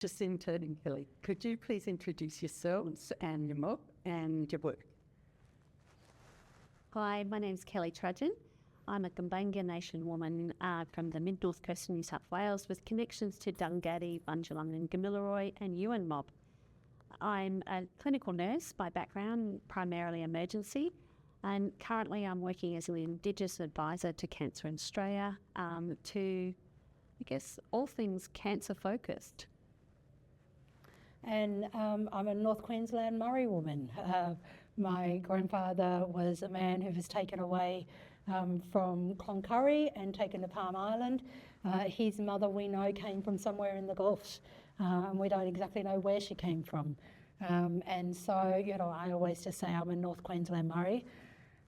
Jacinta and Kelly, could you please introduce yourselves and your mob and your work? Hi, my name's Kelly Trudgen. I'm a Gumbaynggirr Nation woman from the mid-north coast of New South Wales with connections to Dunghutti, Bundjalung and Gamilaroi and Yuin mob. I'm a clinical nurse by background, primarily emergency, and currently I'm working as an Indigenous advisor to Cancer in Australia to, I guess, all things cancer focused. And I'm a North Queensland Murray woman. My grandfather was a man who was taken away from Cloncurry and taken to Palm Island. His mother, we know, came from somewhere in the Gulf, and we don't exactly know where she came from. And so, you know, I always just say I'm a North Queensland Murray.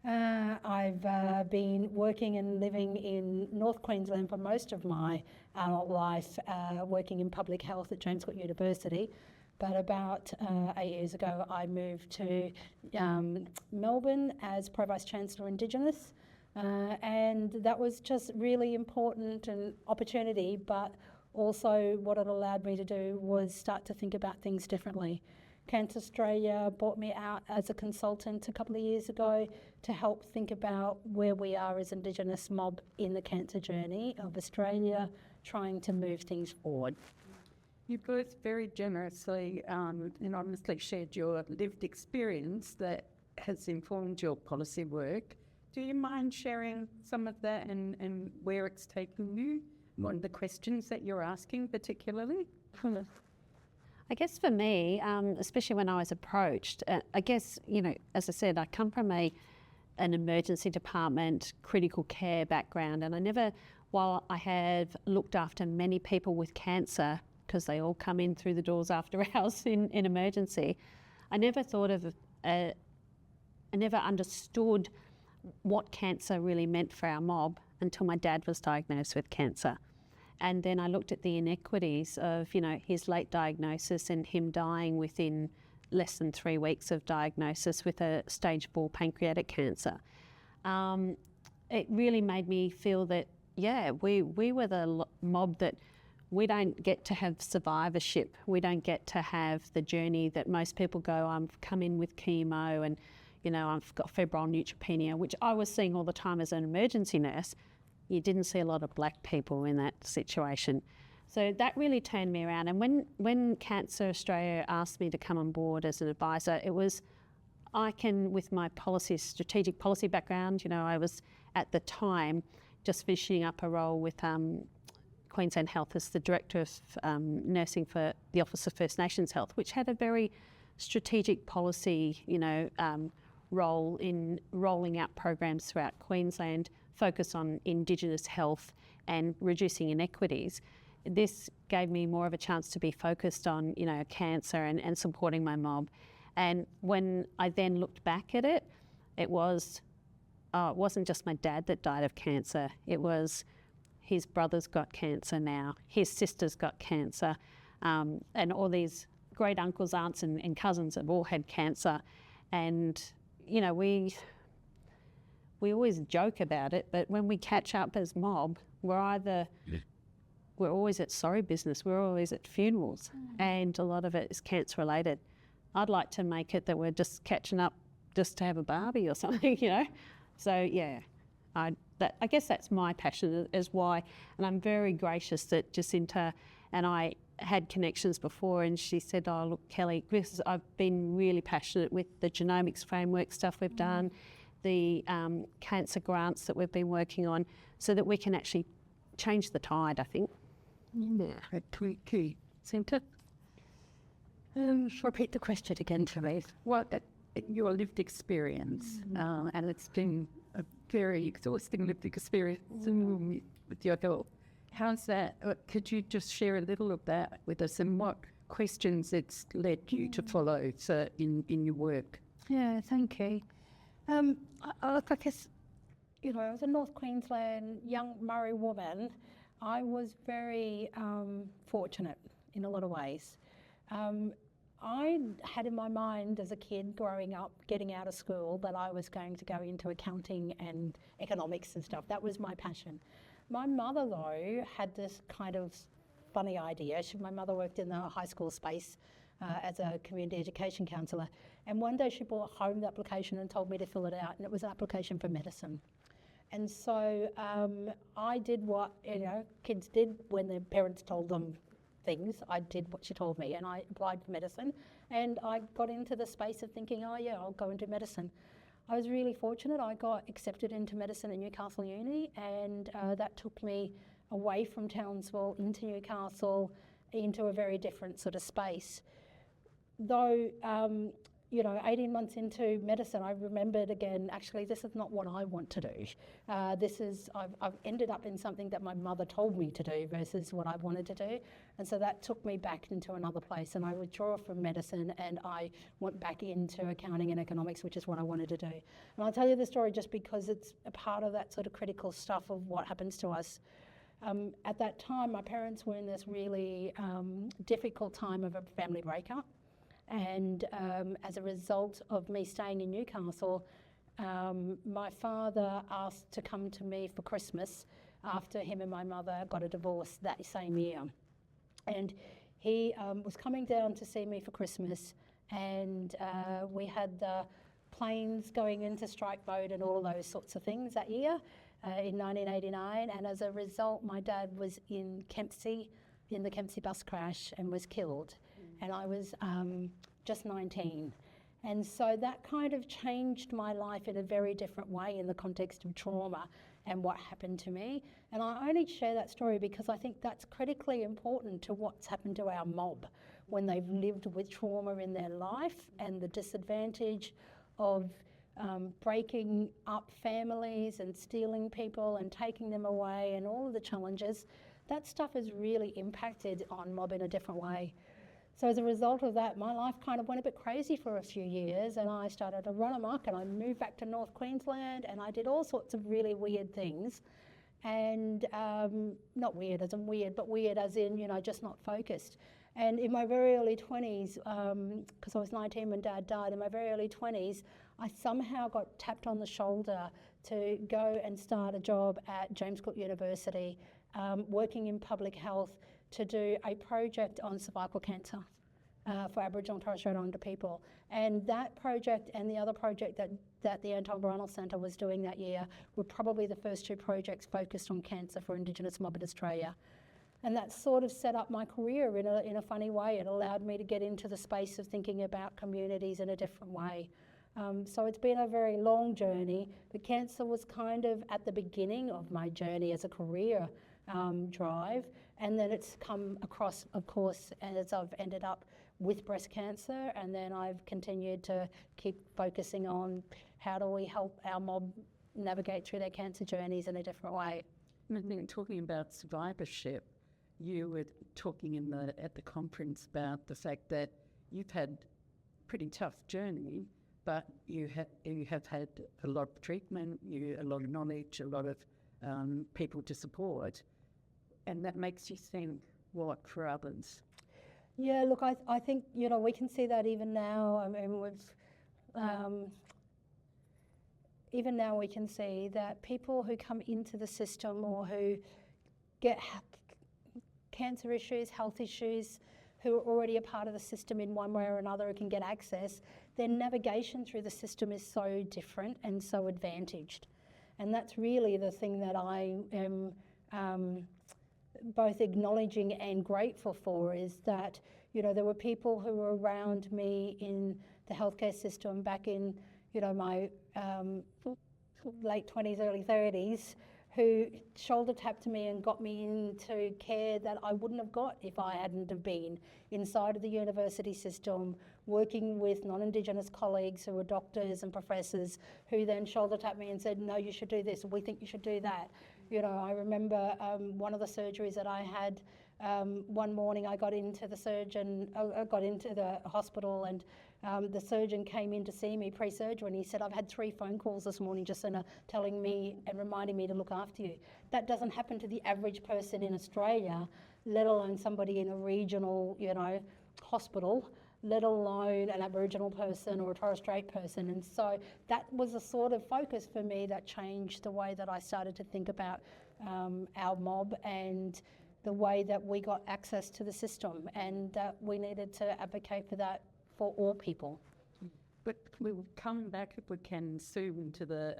I've been working and living in North Queensland for most of my adult life, working in public health at James Cook University. But about 8 years ago, I moved to Melbourne as Pro-Vice Chancellor Indigenous. And that was just really important and opportunity, but also what it allowed me to do was start to think about things differently. Cancer Australia brought me out as a consultant a couple of years ago to help think about where we are as Indigenous mob in the cancer journey of Australia, trying to move things forward. You both very generously and honestly shared your lived experience that has informed your policy work. Do you mind sharing some of that and where it's taken you? What are the questions that you're asking particularly? I guess for me, especially when I was approached, I guess, you know, as I said, I come from an emergency department, critical care background, and I never, while I have looked after many people with cancer, because they all come in through the doors after hours in emergency, I never thought of, I never understood what cancer really meant for our mob until my dad was diagnosed with cancer. And then I looked at the inequities of, you know, his late diagnosis and him dying within less than 3 weeks of diagnosis with a stage 4 pancreatic cancer. It really made me feel that, yeah, we were the mob that we don't get to have survivorship. We don't get to have the journey that most people go, I've come in with chemo and, you know, I've got febrile neutropenia, which I was seeing all the time as an emergency nurse. You didn't see a lot of black people in that situation. So that really turned me around. And when Cancer Australia asked me to come on board as an advisor, it was, with my strategic policy background, you know, I was at the time just finishing up a role with Queensland Health as the Director of Nursing for the Office of First Nations Health, which had a very strategic policy, you know, role in rolling out programs throughout Queensland, focus on Indigenous health and reducing inequities. This gave me more of a chance to be focused on, you know, cancer and supporting my mob. And when I then looked back at it, it wasn't just my dad that died of cancer. It was his brother's got cancer now, his sister's got cancer, and all these great uncles, aunts and cousins have all had cancer. And, you know, we always joke about it, but when we catch up as mob, we're always at sorry business, we're always at funerals, and a lot of it is cancer related. I'd like to make it that we're just catching up just to have a barbie or something, you know. So yeah, I guess that's my passion is why, and I'm very gracious that Jacinta and I had connections before, and she said, oh look Kelly, because I've been really passionate with the genomics framework stuff we've done, the cancer grants that we've been working on, so that we can actually change the tide, I think. Yeah, key. Jacinta? Repeat the question again, please. What your lived experience, and it's been a very exhausting lived experience with your health. How's that? Could you just share a little of that with us and what questions it's led you to follow in your work? Yeah, thank you. I guess, you know, as a North Queensland young Murray woman, I was very fortunate in a lot of ways. I had in my mind as a kid growing up, getting out of school, that I was going to go into accounting and economics and stuff. That was my passion. My mother, though, had this kind of funny idea. My mother worked in the high school space as a community education counsellor, and one day she brought home the application and told me to fill it out, and it was an application for medicine. And so I did what kids did when their parents told them things. I did what she told me, and I applied for medicine, and I got into the space of thinking, oh yeah, I'll go and do medicine. I was really fortunate. I got accepted into medicine at Newcastle Uni, and that took me away from Townsville into Newcastle into a very different sort of space. Though 18 months into medicine, I remembered again, actually, this is not what I want to do. I've ended up in something that my mother told me to do versus what I wanted to do. And so that took me back into another place, and I withdrew from medicine and I went back into accounting and economics, which is what I wanted to do. And I'll tell you the story just because it's a part of that sort of critical stuff of what happens to us. At that time, my parents were in this really difficult time of a family breakup. And as a result of me staying in Newcastle, my father asked to come to me for Christmas after him and my mother got a divorce that same year. And he was coming down to see me for Christmas, and we had the planes going into strike mode and all those sorts of things that year in 1989. And as a result, my dad was in Kempsey, in the Kempsey bus crash, and was killed. And I was just 19. And so that kind of changed my life in a very different way in the context of trauma and what happened to me. And I only share that story because I think that's critically important to what's happened to our mob when they've lived with trauma in their life, and the disadvantage of breaking up families and stealing people and taking them away and all of the challenges. That stuff has really impacted on mob in a different way. So as a result of that, my life kind of went a bit crazy for a few years, and I started to run amok, and I moved back to North Queensland, and I did all sorts of really weird things. And not weird as in weird, but weird as in, just not focused. And in my very early 20s, because I was 19 when Dad died, in my very early 20s, I somehow got tapped on the shoulder to go and start a job at James Cook University, working in public health, to do a project on cervical cancer for Aboriginal and Torres Strait Islander people. And that project and the other project that the Anton Baranil Centre was doing that year were probably the first two projects focused on cancer for Indigenous mob in Australia. And that sort of set up my career in a funny way. It allowed me to get into the space of thinking about communities in a different way. So it's been a very long journey, but cancer was kind of at the beginning of my journey as a career drive. And then it's come across, of course, as I've ended up with breast cancer, and then I've continued to keep focusing on how do we help our mob navigate through their cancer journeys in a different way. Talking about survivorship, you were talking at the conference about the fact that you've had a pretty tough journey, but you have had a lot of treatment, a lot of knowledge, a lot of people to support. And that makes you think, what for others? Yeah, look, I think, we can see that even now. I mean, even now we can see that people who come into the system or who get cancer issues, health issues, who are already a part of the system in one way or another who can get access, their navigation through the system is so different and so advantaged. And that's really the thing that I am both acknowledging and grateful for, is that, there were people who were around me in the healthcare system back in, my late 20s, early 30s, who shoulder tapped me and got me into care that I wouldn't have got if I hadn't have been inside of the university system, working with non-Indigenous colleagues who were doctors and professors, who then shoulder tapped me and said, no, you should do this, we think you should do that. I remember one of the surgeries that I had, one morning I got into the hospital, and the surgeon came in to see me pre-surgery, and he said, I've had 3 phone calls this morning, Jacinta, telling me and reminding me to look after you. That doesn't happen to the average person in Australia, let alone somebody in a regional, hospital, let alone an Aboriginal person or a Torres Strait person. And so that was a sort of focus for me that changed the way that I started to think about our mob and the way that we got access to the system, and that we needed to advocate for that for all people. But we'll come back, if we can, soon to the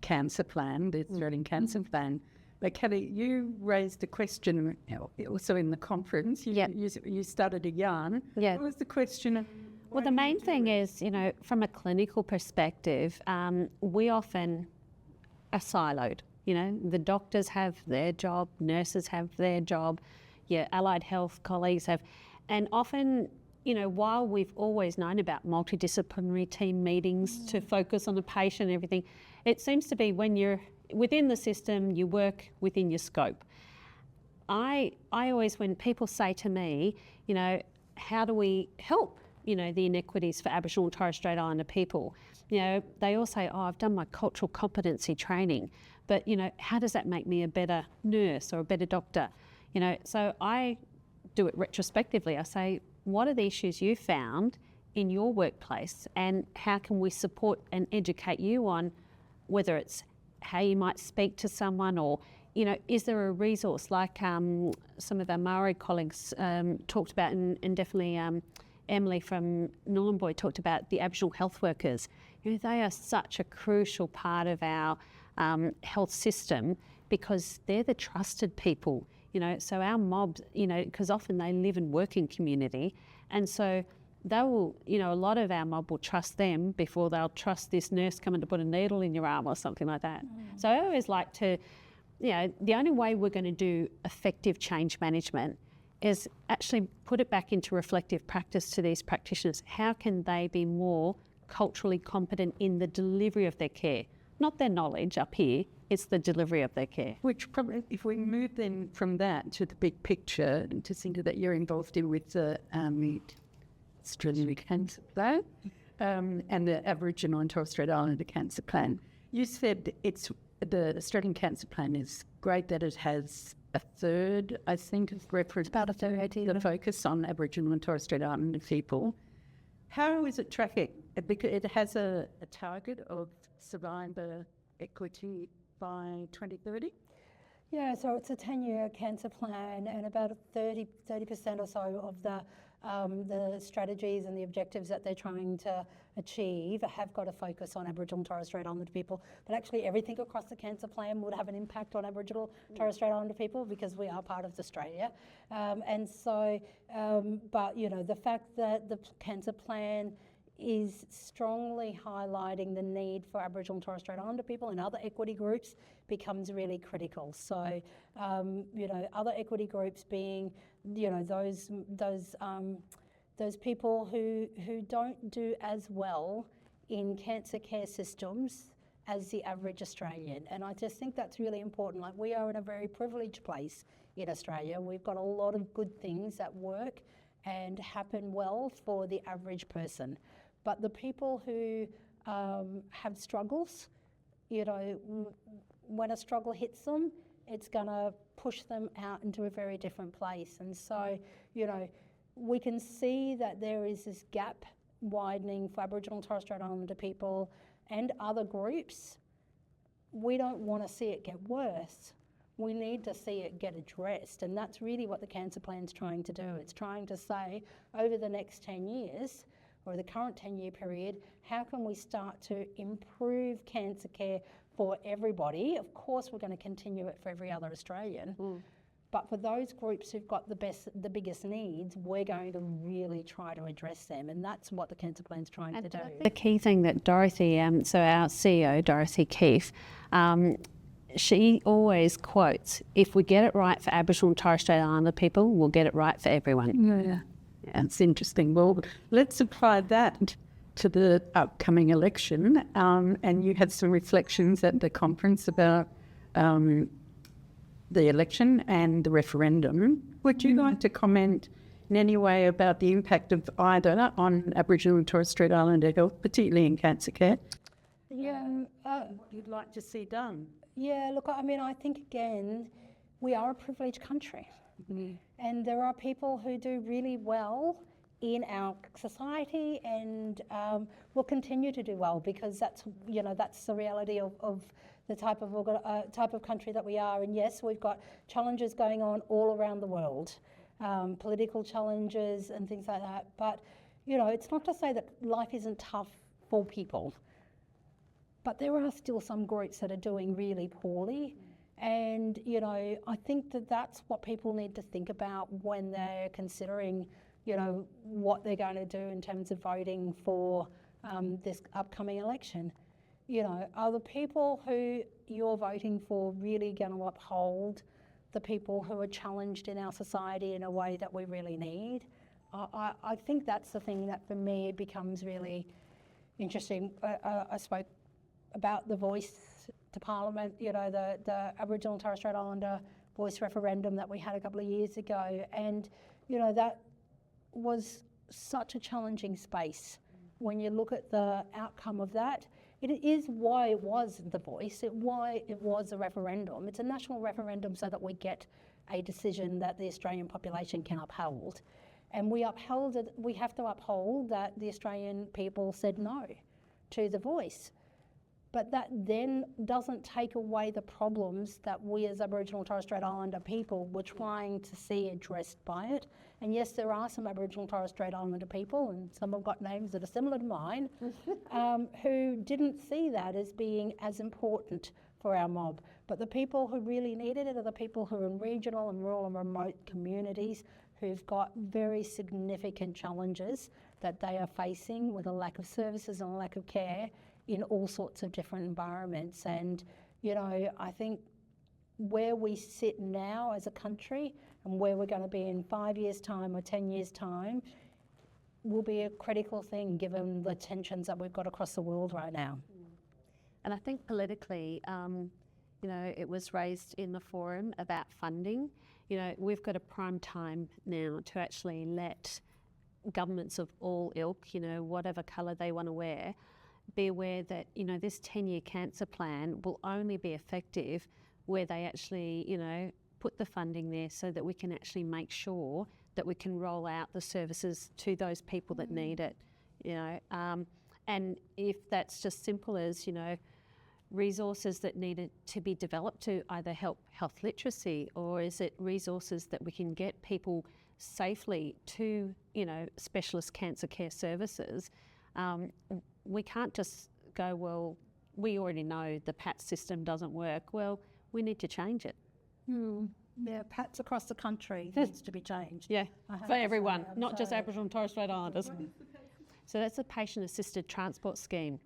cancer plan, the Australian cancer plan. But Kelly, you raised a question also in the conference. You started a yarn. Yeah. What was the question? Well, the main thing is, from a clinical perspective, we often are siloed. The doctors have their job, nurses have their job, your allied health colleagues have, and often, while we've always known about multidisciplinary team meetings to focus on the patient and everything, it seems to be when you're within the system, you work within your scope. I always, when people say to me, how do we help, the inequities for Aboriginal and Torres Strait Islander people, they all say, I've done my cultural competency training, but, how does that make me a better nurse or a better doctor? So I do it retrospectively. I say, what are the issues you found in your workplace, and how can we support and educate you on whether it's how you might speak to someone, or, is there a resource like some of our Maori colleagues talked about, and definitely Emily from Nhulunbuy talked about the Aboriginal health workers. They are such a crucial part of our health system, because they're the trusted people, so our mobs, because often they live and work in community, and so they will, a lot of our mob will trust them before they'll trust this nurse coming to put a needle in your arm or something like that. So I always like to, the only way we're going to do effective change management is actually put it back into reflective practice to these practitioners. How can they be more culturally competent in the delivery of their care? Not their knowledge up here, it's the delivery of their care. Which probably, if we move then from that to the big picture, Jacinta, that you're involved in with the Australian Cancer Plan and the Aboriginal and Torres Strait Islander Cancer Plan. You said the Australian Cancer Plan is great that it has a third, I think, reference About a third, the focus on Aboriginal and Torres Strait Islander people. How is it tracking? Because it has a target of survivor equity by 2030? Yeah, so it's a 10-year cancer plan, and about 30% or so of the strategies and the objectives that they're trying to achieve have got a focus on Aboriginal and Torres Strait Islander people. But actually everything across the cancer plan would have an impact on Aboriginal Torres Strait Islander people, because we are part of Australia. But the fact that the cancer plan is strongly highlighting the need for Aboriginal and Torres Strait Islander people and other equity groups becomes really critical. So, other equity groups being, those people who don't do as well in cancer care systems as the average Australian. And I just think that's really important. Like, we are in a very privileged place in Australia. We've got a lot of good things that work and happen well for the average person. But the people who have struggles, when a struggle hits them, it's going to push them out into a very different place. And so, we can see that there is this gap widening for Aboriginal and Torres Strait Islander people and other groups. We don't want to see it get worse. We need to see it get addressed. And that's really what the cancer plan's trying to do. It's trying to say, over the next 10 years, or the current 10-year period, how can we start to improve cancer care for everybody? Of course, we're going to continue it for every other Australian. But for those groups who've got the biggest needs, we're going to really try to address them, and that's what the cancer plan's trying to do. The key thing that Dorothy, so our CEO, Dorothy Keefe, she always quotes, if we get it right for Aboriginal and Torres Strait Islander people, we'll get it right for everyone. Yeah, it's interesting. Well, let's apply that to the upcoming election. And you had some reflections at the conference about the election and the referendum. Would you like to comment in any way about the impact of either on Aboriginal and Torres Strait Islander health, particularly in cancer care? Yeah. What you'd like to see done? Yeah, look, I mean, I think, again, we are a privileged country. And there are people who do really well in our society and will continue to do well, because that's the reality of the type of country that we are. And yes, we've got challenges going on all around the world, political challenges and things like that. But, you know, it's not to say that life isn't tough for people, but there are still some groups that are doing really poorly. And, you know, I think that that's what people need to think about when they're considering, you know, what they're going to do in terms of voting for this upcoming election. You know, are the people who you're voting for really going to uphold the people who are challenged in our society in a way that we really need? I think that's the thing that for me becomes really interesting. I spoke about the voice to Parliament, you know, the Aboriginal and Torres Strait Islander voice referendum that we had a couple of years ago. And, you know, that was such a challenging space. When you look at the outcome of that, it is why it was the voice, why it was a referendum. It's a national referendum so that we get a decision that the Australian population can uphold. And we upheld it, we have to uphold that the Australian people said no to the voice. But that then doesn't take away the problems that we as Aboriginal and Torres Strait Islander people were trying to see addressed by it. And yes, there are some Aboriginal and Torres Strait Islander people, and some have got names that are similar to mine, who didn't see that as being as important for our mob. But the people who really needed it are the people who are in regional and rural and remote communities who've got very significant challenges that they are facing with a lack of services and a lack of care in all sorts of different environments. And, you know, I think where we sit now as a country and where we're going to be in 5 years' time or 10 years' time will be a critical thing given the tensions that we've got across the world right now. And I think politically, you know, it was raised in the forum about funding. You know, we've got a prime time now to actually let governments of all ilk, you know, whatever colour they want to wear, be aware that, you know, this 10-year cancer plan will only be effective where they actually, you know, put the funding there so that we can actually make sure that we can roll out the services to those people that need it, you know. And if that's just simple as, you know, resources that needed to be developed to either help health literacy, or is it resources that we can get people safely to, you know, specialist cancer care services. We can't just go, well, we already know the PAT system doesn't work. Well, we need to change it. Yeah, PATs across the country needs to be changed. Yeah, for everyone, not just Aboriginal and Torres Strait Islanders. So that's a patient-assisted transport scheme.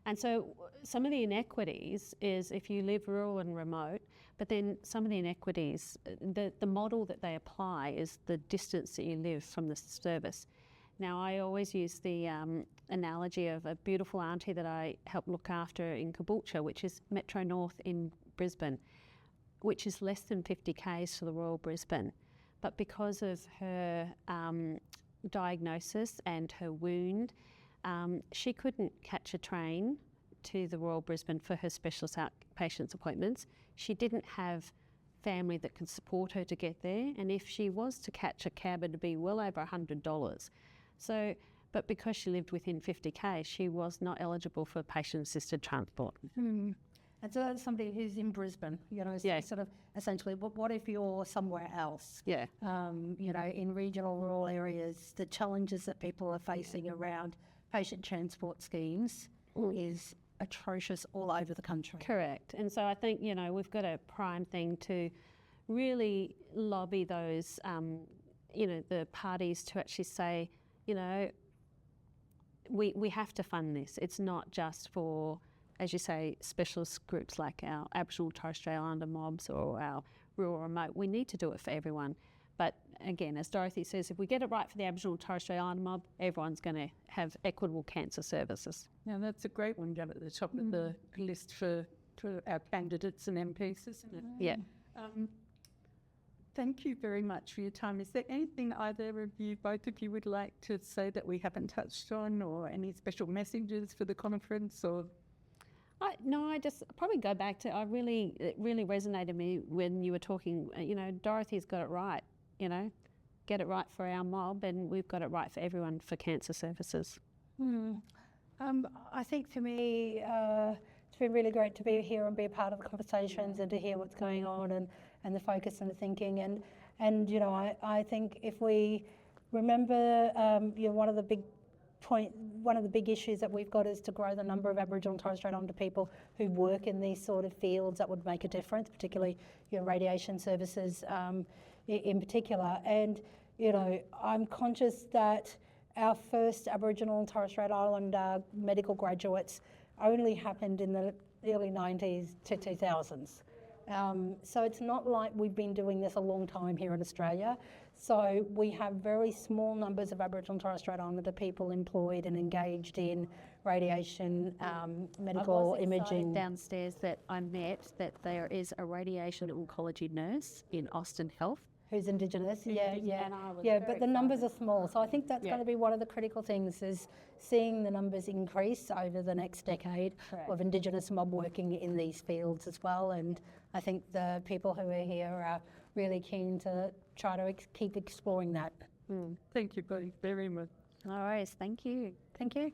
And so some of the inequities is if you live rural and remote, but then some of the inequities, the model that they apply is the distance that you live from the service. Now, I always use the analogy of a beautiful auntie that I help look after in Caboolture, which is Metro North in Brisbane, which is less than 50 k's to the Royal Brisbane. But because of her diagnosis and her wound, she couldn't catch a train to the Royal Brisbane for her specialist outpatients appointments. She didn't have family that could support her to get there, and if she was to catch a cab, it'd be well over $100. So, but because she lived within 50 k's, she was not eligible for patient-assisted transport. And so that's somebody who's in Brisbane, you know, sort of essentially, but what if you're somewhere else? Yeah. You know, in regional rural areas, the challenges that people are facing around patient transport schemes is atrocious all over the country. Correct. And so I think, you know, we've got a prime thing to really lobby those, you know, the parties to actually say, you know, we have to fund this. It's not just for, as you say, specialist groups like our Aboriginal Torres Strait Islander mobs or our rural remote. We need to do it for everyone. But again, as Dorothy says, if we get it right for the Aboriginal Torres Strait Islander mob, everyone's going to have equitable cancer services. Yeah, that's a great one down at the top of the list for our candidates and MPs, isn't it? Yeah. Thank you very much for your time. Is there anything either of you, both of you, would like to say that we haven't touched on, or any special messages for the conference? Or I just probably go back to, it really resonated me when you were talking, you know, Dorothy's got it right, you know, get it right for our mob, and we've got it right for everyone for cancer services. I think for me, It's been really great to be here and be a part of the conversations and to hear what's going on and the focus and the thinking. And you know, I think if we remember, you know, one of the big issues that we've got is to grow the number of Aboriginal and Torres Strait Islander people who work in these sort of fields that would make a difference, particularly, you know, radiation services in particular. And, you know, I'm conscious that our first Aboriginal and Torres Strait Islander medical graduates only happened in the early 90s to 2000s. So it's not like we've been doing this a long time here in Australia. So we have very small numbers of Aboriginal and Torres Strait Islander people employed and engaged in radiation, medical imaging. Downstairs that I met that there is a radiation oncology nurse in Austin Health. Who's Indigenous, yeah. And I was Yeah, very but the numbers are excited. small. So I think that's going to be one of the critical things, is seeing the numbers increase over the next decade of Indigenous mob working in these fields as well. And I think the people who are here are really keen to try to keep exploring that. Thank you both very much. All right, thank you. Thank you.